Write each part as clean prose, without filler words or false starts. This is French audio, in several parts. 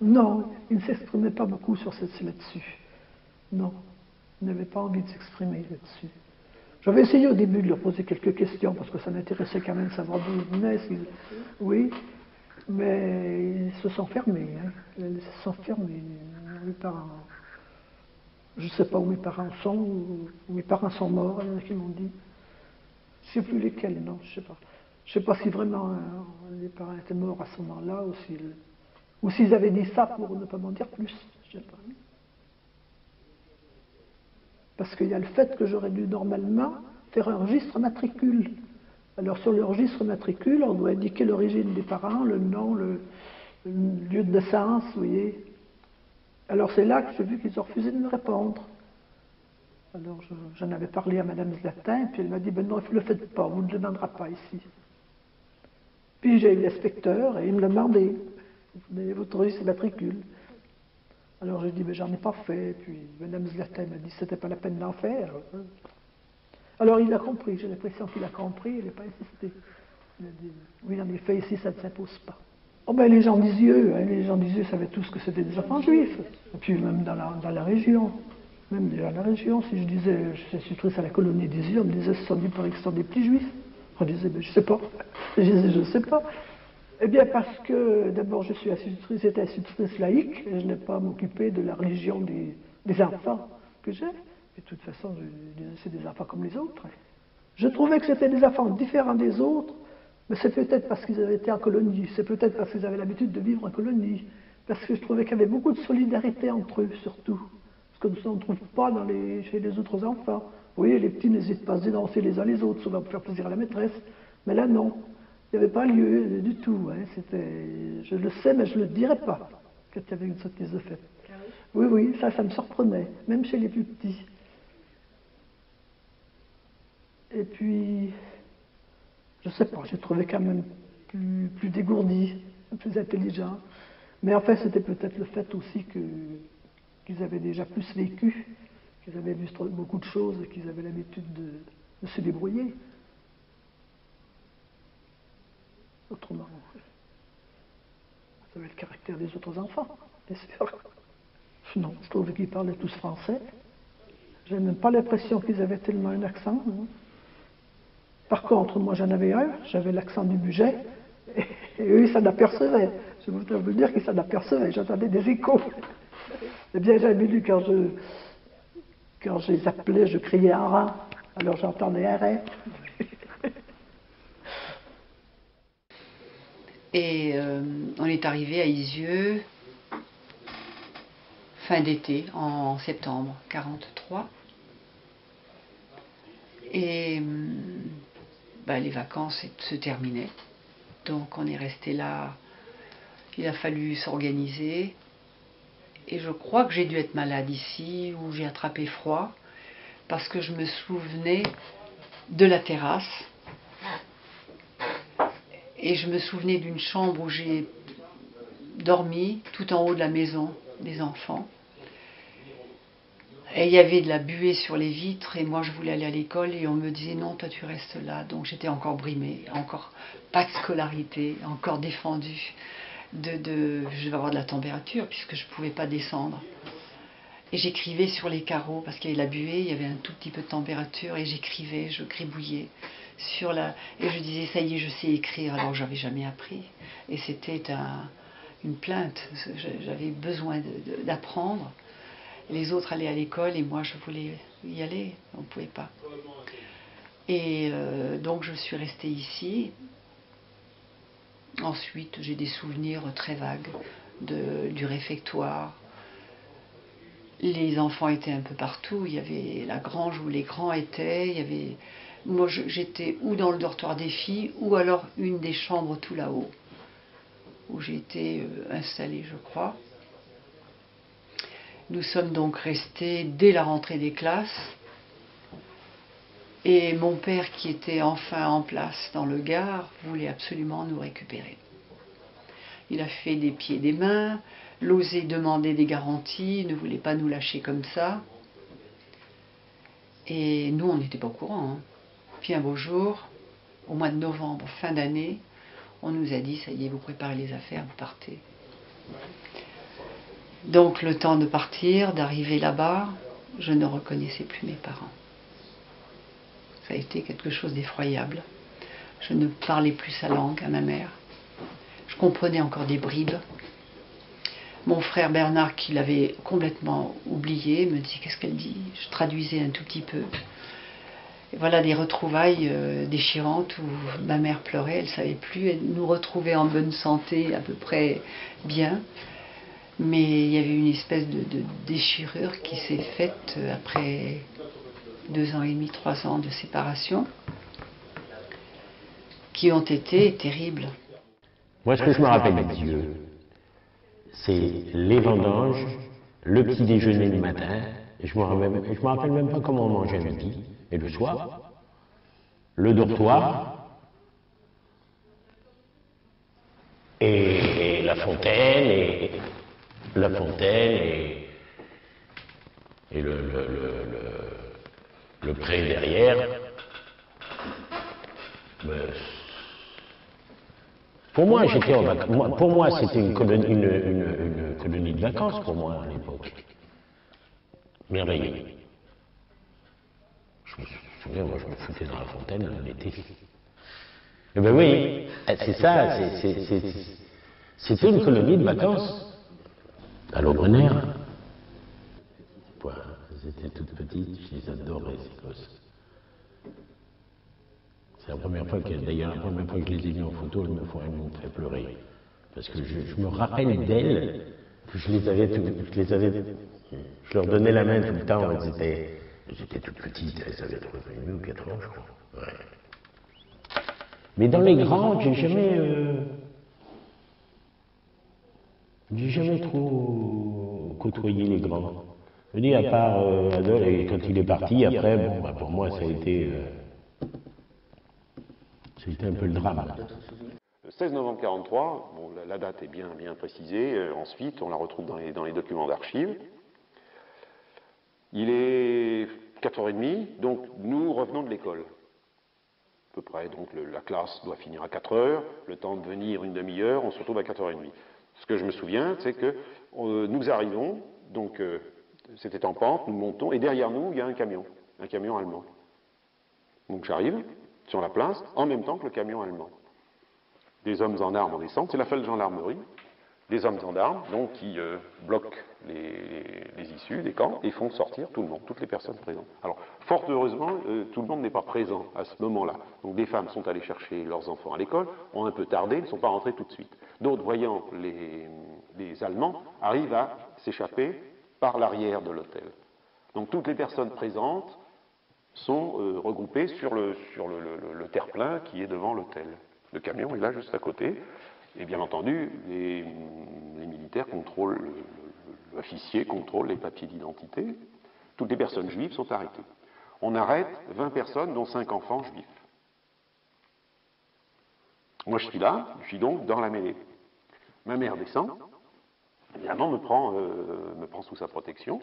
Non, il ne s'exprimait pas beaucoup là-dessus. Non, il n'avait pas envie de s'exprimer là-dessus. J'avais essayé au début de leur poser quelques questions, parce que ça m'intéressait quand même de savoir d'où ils venaient. Oui, mais ils se sont fermés. Hein. Ils se sont fermés. Mes parents, je ne sais pas où mes parents sont, où mes parents sont morts, il y en a qui m'ont dit. Je ne sais plus lesquels, non, je ne sais pas. Je ne sais pas si vraiment les parents étaient morts à ce moment-là, ou s'ils avaient dit ça pour ne pas m'en dire plus, je ne sais pas. Parce qu'il y a le fait que j'aurais dû normalement faire un registre matricule. Alors sur le registre matricule, on doit indiquer l'origine des parents, le nom, le lieu de naissance, vous voyez. Alors c'est là que j'ai vu qu'ils ont refusé de me répondre. Alors j'en avais parlé à Madame Zlatin, puis elle m'a dit, ben non, ne le faites pas, on ne le demandera pas ici. Puis j'ai eu l'inspecteur, et il me l'a demandé, votre registre matricule. Alors j'ai dit, ben j'en ai pas fait, puis Madame Zlatin m'a dit, c'était pas la peine d'en faire. Alors il a compris, j'ai l'impression qu'il a compris, il n'a pas insisté. Il a dit, oui, en effet, ici, ça ne s'impose pas. Oh ben les gens d'Isieux, hein, les gens d'Isieux savaient tous que c'était des enfants juifs. Et puis même dans la région, même déjà dans la région, si je disais, je suis institutrice à la colonie d'Isieux, on me disait, ce sont des petits juifs. On disait, ben je sais pas. Je disais, je ne sais pas. Eh bien parce que d'abord je suis j'étais institutrice laïque, et je n'ai pas à m'occuper de la religion des enfants que j'ai. Et de toute façon, je disais, c'est des enfants comme les autres. Je trouvais que c'était des enfants différents des autres, mais c'est peut-être parce qu'ils avaient été en colonie, c'est peut-être parce qu'ils avaient l'habitude de vivre en colonie, parce que je trouvais qu'il y avait beaucoup de solidarité entre eux, surtout. Ce que on ne trouve pas chez les autres enfants. Vous voyez, les petits n'hésitent pas à se dénoncer les uns les autres, souvent pour faire plaisir à la maîtresse, mais là non. Il n'y avait pas lieu du tout. Hein. Je le sais, mais je ne le dirais pas quand il y avait une sottise de fête. Oui, oui, ça me surprenait, même chez les plus petits. Et puis, je ne sais pas, j'ai trouvé quand même plus dégourdi, plus intelligent. Mais en fait, c'était peut-être le fait aussi qu'ils avaient déjà plus vécu, qu'ils avaient vu beaucoup de choses et qu'ils avaient l'habitude de se débrouiller. Autrement, ça avait le caractère des autres enfants, bien sûr. Non, je trouvais qu'ils parlaient tous français. Je n'ai même pas l'impression qu'ils avaient tellement un accent. Hein. Par contre, moi j'en avais un, j'avais l'accent du budget, et eux ils s'en apercevaient. Je voudrais vous dire qu'ils s'en apercevaient, j'entendais des échos. Eh bien j'avais lu quand je les appelais, je criais un rang, alors j'entendais un ré. Et on est arrivé à Isieux fin d'été, en septembre 43. Et les vacances se terminaient. Donc on est resté là. Il a fallu s'organiser. Et je crois que j'ai dû être malade ici, ou j'ai attrapé froid, parce que je me souvenais de la terrasse. Et je me souvenais d'une chambre où j'ai dormi, tout en haut de la maison des enfants. Et il y avait de la buée sur les vitres, et moi je voulais aller à l'école, et on me disait non, toi tu restes là. Donc j'étais encore brimée, encore pas de scolarité, encore défendue je vais avoir de la température, puisque je ne pouvais pas descendre. Et j'écrivais sur les carreaux, parce qu'il y avait la buée, il y avait un tout petit peu de température, et j'écrivais, je gribouillais. Et je disais, ça y est, je sais écrire, alors j'avais jamais appris. Et c'était une plainte, j'avais besoin d'apprendre. Les autres allaient à l'école et moi je voulais y aller, on ne pouvait pas. Et donc je suis restée ici. Ensuite j'ai des souvenirs très vagues du réfectoire. Les enfants étaient un peu partout, il y avait la grange où les grands étaient, moi j'étais ou dans le dortoir des filles ou alors une des chambres tout là-haut où j'ai été installée, je crois. Nous sommes donc restés dès la rentrée des classes, et mon père, qui était enfin en place dans le Gard, voulait absolument nous récupérer. Il a fait des pieds et des mains, l'osait demander des garanties, ne voulait pas nous lâcher comme ça. Et nous, on n'était pas au courant. Hein. Puis un beau jour, au mois de novembre, fin d'année, on nous a dit, ça y est, vous préparez les affaires, vous partez. Donc le temps de partir, d'arriver là-bas, je ne reconnaissais plus mes parents. Ça a été quelque chose d'effroyable. Je ne parlais plus sa langue à ma mère. Je comprenais encore des bribes. Mon frère Bernard, qui l'avait complètement oublié, me dit « Qu'est-ce qu'elle dit ?» Je traduisais un tout petit peu. Et voilà des retrouvailles déchirantes où ma mère pleurait, elle ne savait plus. Elle nous retrouvait en bonne santé, à peu près bien. Mais il y avait une espèce de déchirure qui s'est faite après 2 ans et demi, 3 ans de séparation, qui ont été terribles. Moi, ce que je me rappelle des vieux, c'est les vendanges, le petit déjeuner le matin, et je me rappelle même pas comment on mangeait le midi, et le soir, le dortoir, et la fontaine, et le pré derrière. Pour moi, c'était une colonie de vacances pour moi à l'époque. Merveilleux. Je me souviens, moi je me foutais dans la fontaine l'été. Eh bien oui, c'est ça, c'était une colonie de vacances. À l'Aubrenaire. Elles étaient toutes petites, je les adorais ces gosses. C'est la première fois que je les ai vues en photo, elles me fait pleurer. Parce que je me rappelle d'elles, que je leur donnais la main tout le temps, elles étaient toutes petites, elles avaient 3 ans ou 4 ans, je crois. Ouais. Mais dans les grands, j'ai jamais trop côtoyé les grands. Je dis, à part Adolphe, et quand il est parti, après, bon, bah, pour moi, ça a été un peu le drame. Le 16 novembre 1943, bon, la date est bien précisée, ensuite on la retrouve dans les documents d'archives. Il est 4h30, donc nous revenons de l'école. À peu près, donc la classe doit finir à 4h, le temps de venir une demi-heure, on se retrouve à 4h30. Ce que je me souviens, c'est que nous arrivons, donc c'était en pente, nous montons, et derrière nous, il y a un camion allemand. Donc j'arrive sur la place, en même temps que le camion allemand. Des hommes en armes en descente, c'est la feldgendarmerie, des hommes en armes, donc qui bloquent les issues des camps et font sortir tout le monde, toutes les personnes présentes. Alors, fort heureusement, tout le monde n'est pas présent à ce moment-là. Donc des femmes sont allées chercher leurs enfants à l'école, ont un peu tardé, ne sont pas rentrées tout de suite. D'autres, voyant les Allemands, arrivent à s'échapper par l'arrière de l'hôtel. Donc toutes les personnes présentes sont regroupées sur le terre-plein qui est devant l'hôtel. Le camion est là juste à côté, et bien entendu, les militaires contrôlent, l'officier contrôle les papiers d'identité. Toutes les personnes juives sont arrêtées. On arrête 20 personnes, dont 5 enfants juifs. Moi je suis là, je suis donc dans la mêlée. Ma mère descend, évidemment me prend sous sa protection,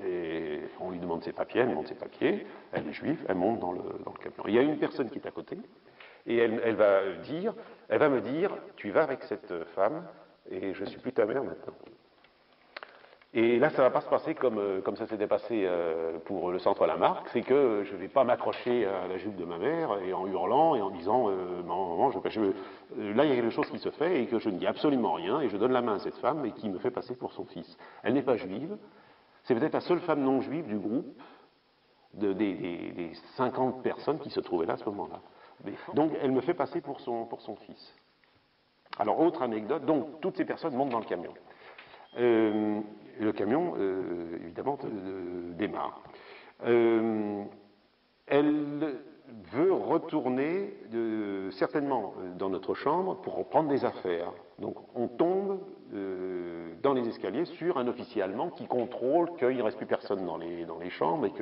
et on lui demande ses papiers, elle monte ses papiers, elle est juive, elle monte dans le camion. Il y a une personne qui est à côté, et elle va me dire, tu vas avec cette femme, et je ne suis plus ta mère maintenant. Et là, ça ne va pas se passer comme ça s'était passé pour le centre Lamarck, c'est que je ne vais pas m'accrocher à la jupe de ma mère et en hurlant et en disant maman, là il y a quelque chose qui se fait et que je ne dis absolument rien et je donne la main à cette femme et qui me fait passer pour son fils. Elle n'est pas juive, c'est peut-être la seule femme non juive du groupe des 50 personnes qui se trouvaient là à ce moment-là. Donc elle me fait passer pour son fils. Alors autre anecdote, donc toutes ces personnes montent dans le camion. Le camion, évidemment, démarre. Elle veut retourner certainement dans notre chambre pour reprendre des affaires. Donc on tombe dans les escaliers sur un officier allemand qui contrôle qu'il ne reste plus personne dans les chambres et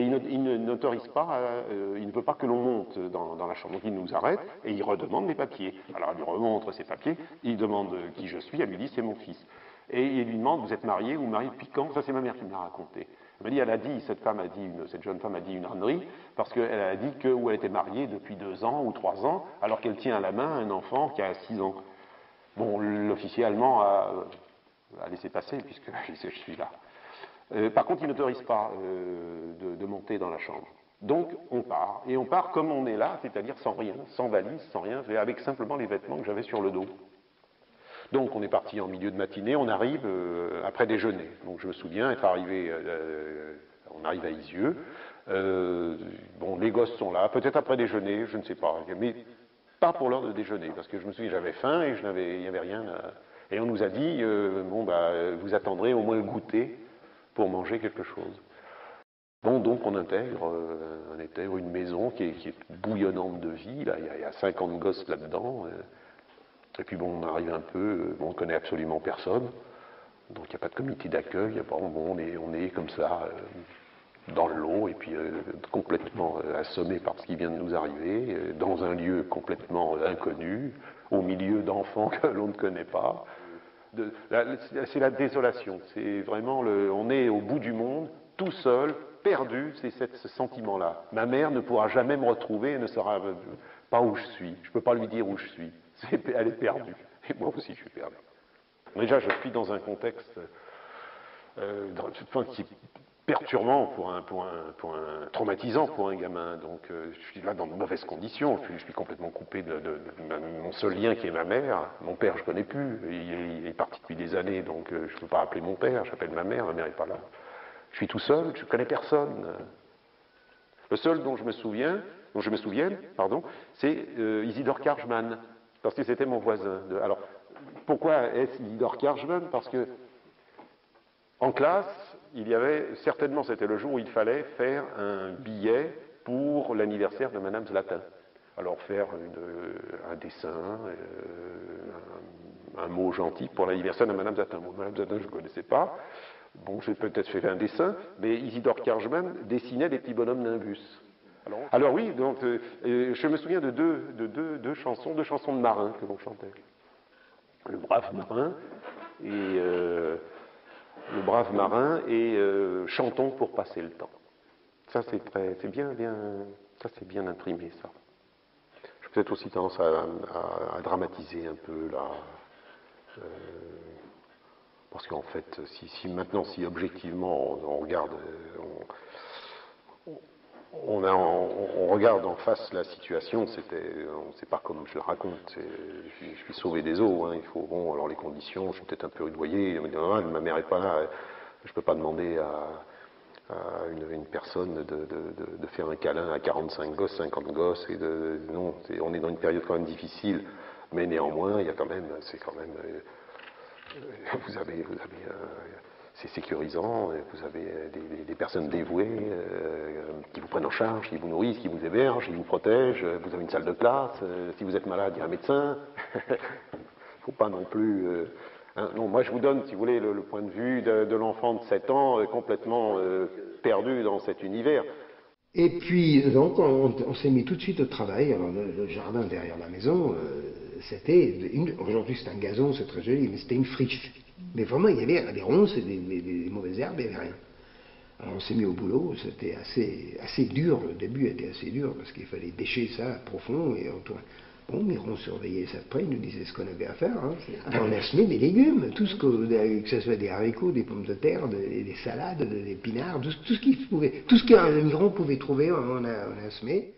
il n'autorise pas, il ne veut pas que l'on monte dans la chambre. Donc il nous arrête et il redemande les papiers. Alors elle lui remontre ses papiers, il demande qui je suis, elle lui dit c'est mon fils. Et il lui demande, vous êtes marié ou marié depuis quand? Ça c'est ma mère qui me l'a raconté. Cette jeune femme a dit une ânerie, parce qu'elle a dit qu'elle était mariée depuis 2 ans ou 3 ans, alors qu'elle tient à la main un enfant qui a 6 ans. Bon, l'officier allemand a à laisser passer puisque je suis là. Par contre, il n'autorise pas de monter dans la chambre. Donc on part, et on part comme on est là, c'est-à-dire sans rien, sans valise, sans rien, avec simplement les vêtements que j'avais sur le dos. Donc on est parti en milieu de matinée, on arrive après déjeuner. Donc je me souviens être arrivé, on arrive à Isieux, bon les gosses sont là, peut-être après déjeuner, je ne sais pas, mais pas pour l'heure de déjeuner, parce que je me souviens j'avais faim et il n'y avait rien, et on nous a dit, bon bah vous attendrez au moins le goûter pour manger quelque chose. Bon, donc on intègre une maison qui est bouillonnante de vie, là, il y a 50 gosses là-dedans, et puis bon, on arrive un peu, bon, on ne connaît absolument personne, donc il n'y a pas de comité d'accueil, bon, on est comme ça, dans le lot, et puis complètement assommé par ce qui vient de nous arriver, dans un lieu complètement inconnu, au milieu d'enfants que l'on ne connaît pas. C'est la désolation, c'est vraiment, on est au bout du monde, tout seul, perdu, c'est ce sentiment-là. Ma mère ne pourra jamais me retrouver, elle ne saura pas où je suis, je ne peux pas lui dire où je suis, elle est perdue, et moi aussi je suis perdu. Déjà, je suis dans un contexte qui est perturbant traumatisant pour un gamin, donc je suis là dans de mauvaises conditions, je suis complètement coupé de mon seul lien qui est ma mère. Mon père je ne connais plus, il est parti depuis des années, donc je ne peux pas appeler mon père, j'appelle ma mère n'est pas là. Je suis tout seul, je ne connais personne. Le seul dont je me souvienne, c'est Isidore Kargman, parce que c'était mon voisin. Alors, pourquoi est-ce Isidore Kargman? Parce que en classe, il y avait, certainement c'était le jour où il fallait faire un billet pour l'anniversaire de Madame Zlatin. Alors faire un dessin, un mot gentil pour l'anniversaire de Madame Zlatin. Bon, Madame Zlatin, je ne connaissais pas. Bon, j'ai peut-être fait un dessin, mais Isidore Kargman dessinait des petits bonhommes Nimbus. Alors oui, donc je me souviens de deux chansons de marins que l'on chantait. Le brave marin et chantons pour passer le temps. Ça c'est bien imprimé ça. J'ai peut-être aussi tendance à dramatiser un peu là. Parce qu'en fait, si objectivement on regarde, on regarde en face la situation, c'est pas comme je la raconte. Je suis sauvé des eaux. Il faut, bon, alors les conditions, je suis peut-être un peu rudoyé. Ma mère n'est pas là. Je peux pas demander à une personne de faire un câlin à 45 gosses, 50 gosses. Non, on est dans une période quand même difficile, mais néanmoins, il y a quand même, c'est sécurisant, vous avez des personnes dévouées qui vous prennent en charge, qui vous nourrissent, qui vous hébergent, qui vous protègent, vous avez une salle de classe, si vous êtes malade, il y a un médecin. Il ne faut pas non plus... non, moi je vous donne, si vous voulez, le point de vue de l'enfant de 7 ans complètement perdu dans cet univers. Et puis, donc, on s'est mis tout de suite au travail. Alors, le jardin derrière la maison, aujourd'hui c'est un gazon, c'est très joli, mais c'était une friche. Mais vraiment, il y avait des ronces et des mauvaises herbes, il n'y avait rien. Alors on s'est mis au boulot, c'était assez dur, le début était assez dur, parce qu'il fallait bêcher ça profond, et bon, Miron surveillait ça de près, il nous disait ce qu'on avait à faire. On a semé des légumes, tout ce que ce soit des haricots, des pommes de terre, des salades, des épinards, tout ce qu'un Miron pouvait trouver, on a semé.